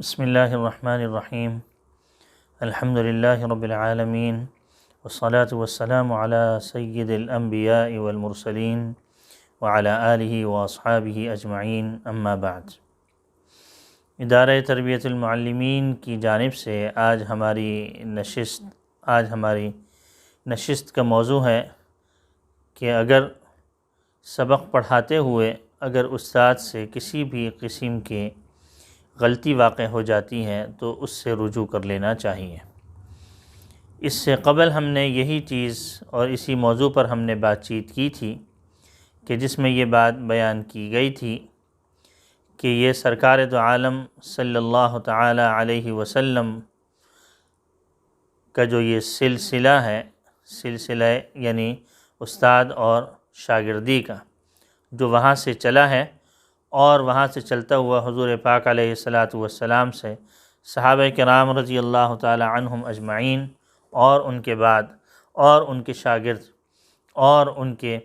بسم اللہ الرحمن الرحیم الحمد للہ رب العالمین والصلاة والسلام علی سید الانبیاء والمرسلین وعلی آلہ واصحابہ اجمعین اما بعد۔ ادارہ تربیت المعلمین کی جانب سے آج ہماری نشست کا موضوع ہے کہ اگر سبق پڑھاتے ہوئے اگر استاد سے کسی بھی قسم کے غلطی واقع ہو جاتی ہے تو اس سے رجوع کر لینا چاہیے۔ اس سے قبل ہم نے یہی چیز اور اسی موضوع پر ہم نے بات چیت کی تھی کہ جس میں یہ بات بیان کی گئی تھی کہ یہ سرکار دو عالم صلی اللہ تعالی علیہ وسلم کا جو یہ سلسلہ یعنی استاد اور شاگردی کا جو وہاں سے چلا ہے اور وہاں سے چلتا ہوا حضور پاک علیہ السلام سے صحابہ کرام رضی اللہ تعالی عنہم اجمعین اور ان کے بعد اور ان کے شاگرد اور ان کے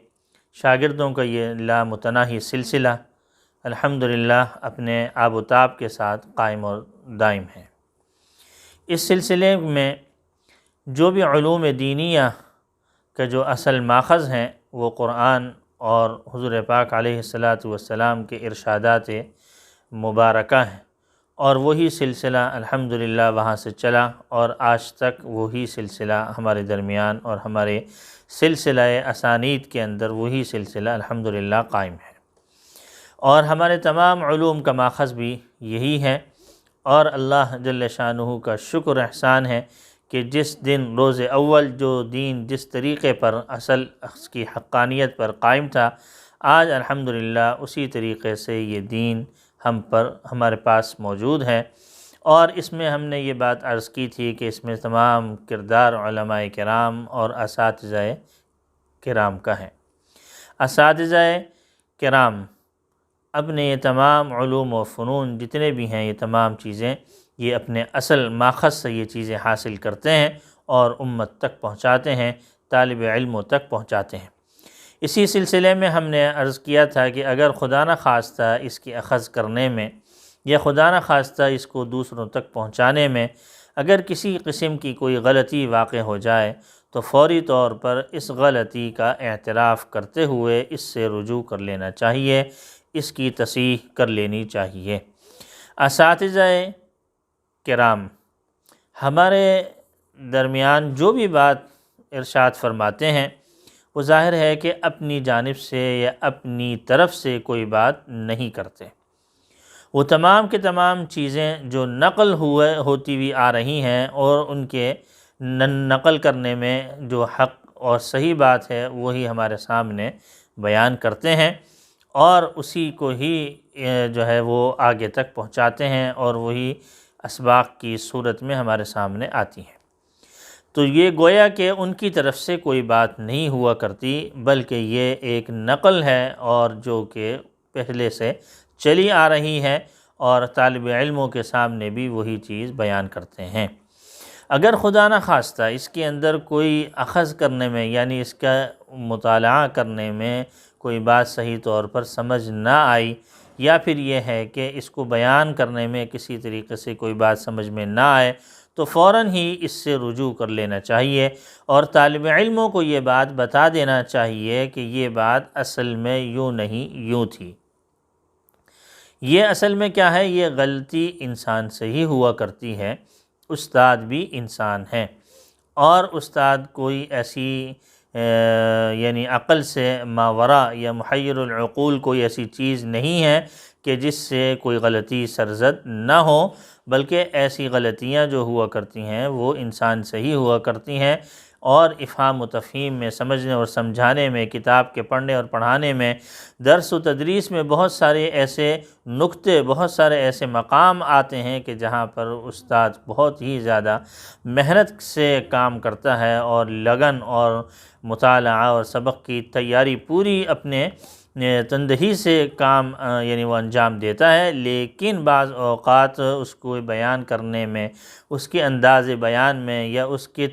شاگردوں کا یہ لامتناہی سلسلہ الحمدللہ اپنے آب و تاب کے ساتھ قائم اور دائم ہے۔ اس سلسلے میں جو بھی علوم دینیہ کا جو اصل ماخذ ہیں وہ قرآن اور حضور پاک علیہ السلام کے ارشادات مبارکہ ہیں، اور وہی سلسلہ الحمدللہ وہاں سے چلا اور آج تک وہی سلسلہ ہمارے درمیان اور ہمارے سلسلہ اسانید کے اندر وہی سلسلہ الحمدللہ قائم ہے، اور ہمارے تمام علوم کا ماخذ بھی یہی ہے۔ اور اللہ جل شانہ کا شکر احسان ہے کہ جس دن روز اول جو دین جس طریقے پر اصل اس کی حقانیت پر قائم تھا، آج الحمدللہ اسی طریقے سے یہ دین ہمارے پاس موجود ہے، اور اس میں ہم نے یہ بات عرض کی تھی کہ اس میں تمام کردار علماء کرام اور اساتذہ کرام کا ہے۔ اساتذہ کرام اپنے یہ تمام علوم و فنون جتنے بھی ہیں، یہ تمام چیزیں یہ اپنے اصل ماخذ سے یہ چیزیں حاصل کرتے ہیں اور امت تک پہنچاتے ہیں، طالب علموں تک پہنچاتے ہیں۔ اسی سلسلے میں ہم نے عرض کیا تھا کہ اگر خدا نخواستہ اس کی اخذ کرنے میں یا خدا نخواستہ اس کو دوسروں تک پہنچانے میں اگر کسی قسم کی کوئی غلطی واقع ہو جائے تو فوری طور پر اس غلطی کا اعتراف کرتے ہوئے اس سے رجوع کر لینا چاہیے، اس کی تصحیح کر لینی چاہیے۔ اساتذہ کرام ہمارے درمیان جو بھی بات ارشاد فرماتے ہیں وہ ظاہر ہے کہ اپنی جانب سے یا اپنی طرف سے کوئی بات نہیں کرتے، وہ تمام کے تمام چیزیں جو نقل ہوتی ہوئی آ رہی ہیں اور ان کے نقل کرنے میں جو حق اور صحیح بات ہے وہی ہمارے سامنے بیان کرتے ہیں، اور اسی کو ہی جو ہے وہ آگے تک پہنچاتے ہیں اور وہی اسباق کی صورت میں ہمارے سامنے آتی ہیں۔ تو یہ گویا کہ ان کی طرف سے کوئی بات نہیں ہوا کرتی، بلکہ یہ ایک نقل ہے اور جو کہ پہلے سے چلی آ رہی ہے، اور طالب علموں کے سامنے بھی وہی چیز بیان کرتے ہیں۔ اگر خدا نخواستہ اس کے اندر کوئی اخذ کرنے میں یعنی اس کا مطالعہ کرنے میں کوئی بات صحیح طور پر سمجھ نہ آئی، یا پھر یہ ہے کہ اس کو بیان کرنے میں کسی طریقے سے کوئی بات سمجھ میں نہ آئے تو فوراً ہی اس سے رجوع کر لینا چاہیے، اور طالب علموں کو یہ بات بتا دینا چاہیے کہ یہ بات اصل میں یوں نہیں یوں تھی۔ یہ اصل میں کیا ہے، یہ غلطی انسان سے ہی ہوا کرتی ہے، استاد بھی انسان ہے، اور استاد کوئی ایسی یعنی عقل سے ماورا یا محیر العقول کوئی ایسی چیز نہیں ہے کہ جس سے کوئی غلطی سرزد نہ ہو، بلکہ ایسی غلطیاں جو ہوا کرتی ہیں وہ انسان سے ہی ہوا کرتی ہیں، اور افہام و تفہیم میں سمجھنے اور سمجھانے میں، کتاب کے پڑھنے اور پڑھانے میں، درس و تدریس میں بہت سارے ایسے نکتے، بہت سارے ایسے مقام آتے ہیں کہ جہاں پر استاد بہت ہی زیادہ محنت سے کام کرتا ہے اور لگن اور مطالعہ اور سبق کی تیاری پوری اپنے تندہی سے کام یعنی وہ انجام دیتا ہے، لیکن بعض اوقات اس کو بیان کرنے میں، اس کے انداز بیان میں، یا اس کے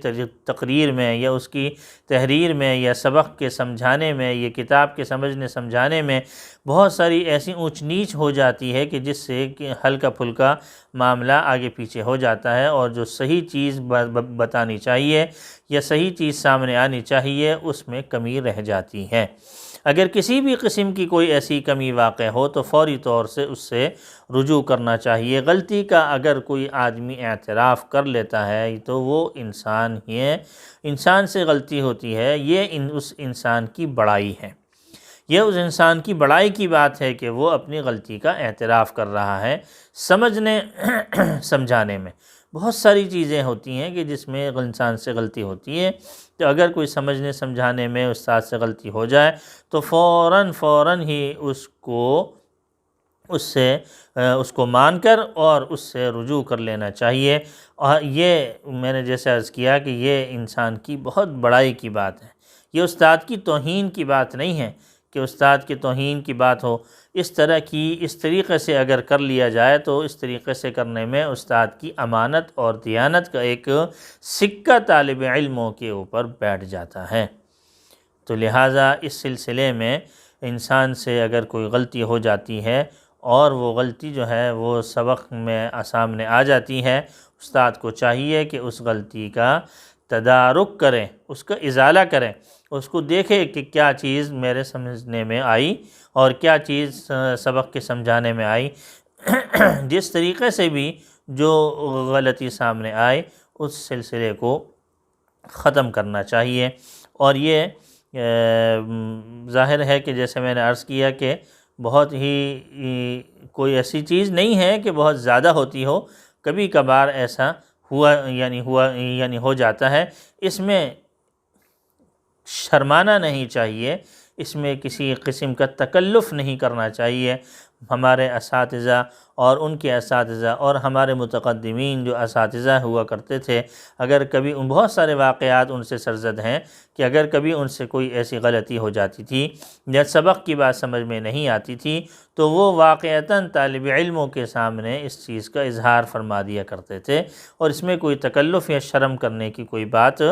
تقریر میں، یا اس کی تحریر میں، یا سبق کے سمجھانے میں، یا کتاب کے سمجھنے سمجھانے میں بہت ساری ایسی اونچ نیچ ہو جاتی ہے کہ جس سے کہ ہلکا پھلکا معاملہ آگے پیچھے ہو جاتا ہے، اور جو صحیح چیز بتانی چاہیے یا صحیح چیز سامنے آنی چاہیے اس میں کمی رہ جاتی ہے۔ اگر کسی بھی قسم کی کوئی ایسی کمی واقع ہو تو فوری طور سے اس سے رجوع کرنا چاہیے۔ غلطی کا اگر کوئی آدمی اعتراف کر لیتا ہے تو وہ انسان ہی ہے، انسان سے غلطی ہوتی ہے، یہ اس انسان کی بڑائی ہے، یہ اس انسان کی بڑائی کی بات ہے کہ وہ اپنی غلطی کا اعتراف کر رہا ہے۔ سمجھنے سمجھانے میں بہت ساری چیزیں ہوتی ہیں کہ جس میں انسان سے غلطی ہوتی ہے، تو اگر کوئی سمجھنے سمجھانے میں استاد سے غلطی ہو جائے تو فوراً ہی اس کو مان کر اور اس سے رجوع کر لینا چاہیے۔ اور یہ میں نے جیسے عرض کیا کہ یہ انسان کی بہت بڑائی کی بات ہے، یہ استاد کی توہین کی بات نہیں ہے کہ استاد کی توہین کی بات ہو۔ اس طریقے سے اگر کر لیا جائے تو اس طریقے سے کرنے میں استاد کی امانت اور دیانت کا ایک سکہ طالب علموں کے اوپر بیٹھ جاتا ہے۔ تو لہٰذا اس سلسلے میں انسان سے اگر کوئی غلطی ہو جاتی ہے اور وہ غلطی جو ہے وہ سبق میں سامنے آ جاتی ہے، استاد کو چاہیے کہ اس غلطی کا تدارک کریں، اس کا ازالہ کریں، اس کو دیکھے کہ کیا چیز میرے سمجھنے میں آئی اور کیا چیز سبق کے سمجھانے میں آئی۔ جس طریقے سے بھی جو غلطی سامنے آئے اس سلسلے کو ختم کرنا چاہیے۔ اور یہ ظاہر ہے کہ جیسے میں نے عرض کیا کہ بہت ہی کوئی ایسی چیز نہیں ہے کہ بہت زیادہ ہوتی ہو، کبھی کبھار ایسا یعنی ہو جاتا ہے۔ اس میں شرمانا نہیں چاہیے، اس میں کسی قسم کا تکلف نہیں کرنا چاہیے۔ ہمارے اساتذہ اور ان کے اساتذہ اور ہمارے متقدمین جو اساتذہ ہوا کرتے تھے، اگر کبھی بہت سارے واقعات ان سے سرزد ہیں کہ اگر کبھی ان سے کوئی ایسی غلطی ہو جاتی تھی یا سبق کی بات سمجھ میں نہیں آتی تھی تو وہ واقعتاً طالب علموں کے سامنے اس چیز کا اظہار فرما دیا کرتے تھے، اور اس میں کوئی تکلف یا شرم کرنے کی کوئی بات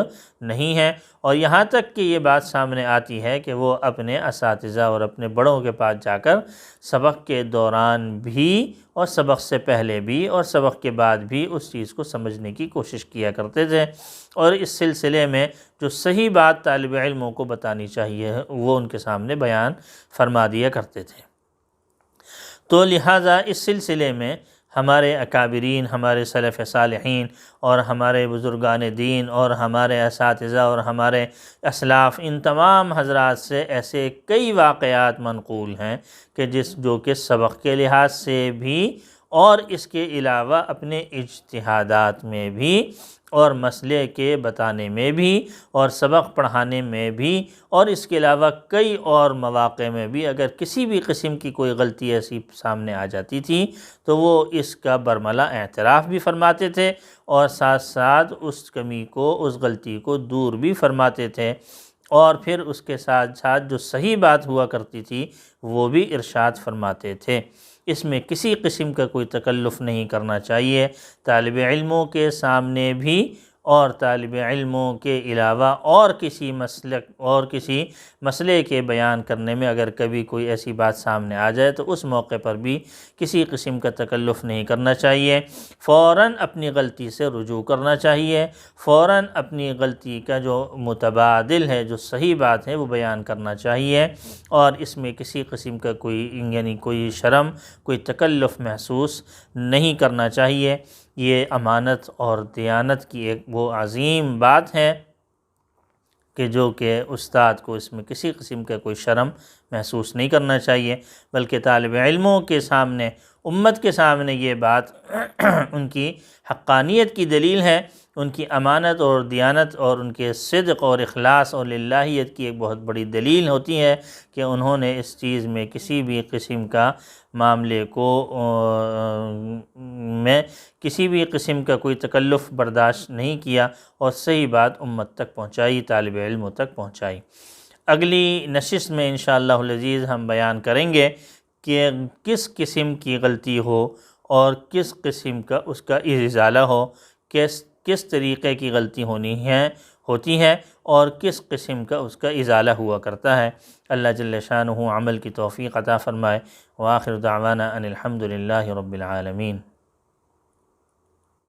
نہیں ہے۔ اور یہاں تک کہ یہ بات سامنے آتی ہے کہ وہ اپنے اساتذہ اور اپنے بڑوں کے پاس جا کر سبق کے دوران بھی اور سبق سے پہلے بھی اور سبق کے بعد بھی اس چیز کو سمجھنے کی کوشش کیا کرتے تھے، اور اس سلسلے میں جو صحیح بات طالب علموں کو بتانی چاہیے وہ ان کے سامنے بیان فرما دیا کرتے تھے۔ تو لہٰذا اس سلسلے میں ہمارے اکابرین، ہمارے سلف صالحین اور ہمارے بزرگان دین اور ہمارے اساتذہ اور ہمارے اسلاف، ان تمام حضرات سے ایسے کئی واقعات منقول ہیں کہ جو کہ سبق کے لحاظ سے بھی اور اس کے علاوہ اپنے اجتہادات میں بھی اور مسئلے کے بتانے میں بھی اور سبق پڑھانے میں بھی اور اس کے علاوہ کئی اور مواقع میں بھی اگر کسی بھی قسم کی کوئی غلطی ایسی سامنے آ جاتی تھی تو وہ اس کا برملا اعتراف بھی فرماتے تھے اور ساتھ ساتھ اس کمی کو، اس غلطی کو دور بھی فرماتے تھے، اور پھر اس کے ساتھ ساتھ جو صحیح بات ہوا کرتی تھی وہ بھی ارشاد فرماتے تھے۔ اس میں کسی قسم کا کوئی تکلف نہیں کرنا چاہیے۔ طالب علموں کے سامنے بھی اور طالب علموں کے علاوہ اور کسی مسئلے کے بیان کرنے میں اگر کبھی کوئی ایسی بات سامنے آ جائے تو اس موقع پر بھی کسی قسم کا تکلف نہیں کرنا چاہیے، فوراً اپنی غلطی سے رجوع کرنا چاہیے، فوراً اپنی غلطی کا جو متبادل ہے، جو صحیح بات ہے وہ بیان کرنا چاہیے، اور اس میں کسی قسم کا کوئی شرم، کوئی تکلف محسوس نہیں کرنا چاہیے۔ یہ امانت اور دیانت کی ایک وہ عظیم بات ہے کہ جو کہ استاد کو اس میں کسی قسم کا کوئی شرم محسوس نہیں کرنا چاہیے، بلکہ طالب علموں کے سامنے، امت کے سامنے یہ بات ان کی حقانیت کی دلیل ہے، ان کی امانت اور دیانت اور ان کے صدق اور اخلاص اور للہیت کی ایک بہت بڑی دلیل ہوتی ہے کہ انہوں نے اس چیز میں کسی بھی قسم کا معاملے کو میں کسی بھی قسم کا کوئی تکلف برداشت نہیں کیا اور صحیح بات امت تک پہنچائی، طالب علموں تک پہنچائی۔ اگلی نشست میں انشاءاللہ العزیز ہم بیان کریں گے کہ کس قسم کی غلطی ہو اور کس قسم کا اس کا ازالہ ہو، کس طریقے کی غلطی ہوتی ہے اور کس قسم کا اس کا ازالہ ہوا کرتا ہے۔ اللہ جل شانہ عمل کی توفیق عطا فرمائے۔ وآخر دعوانا ان الحمد للہ رب العالمین۔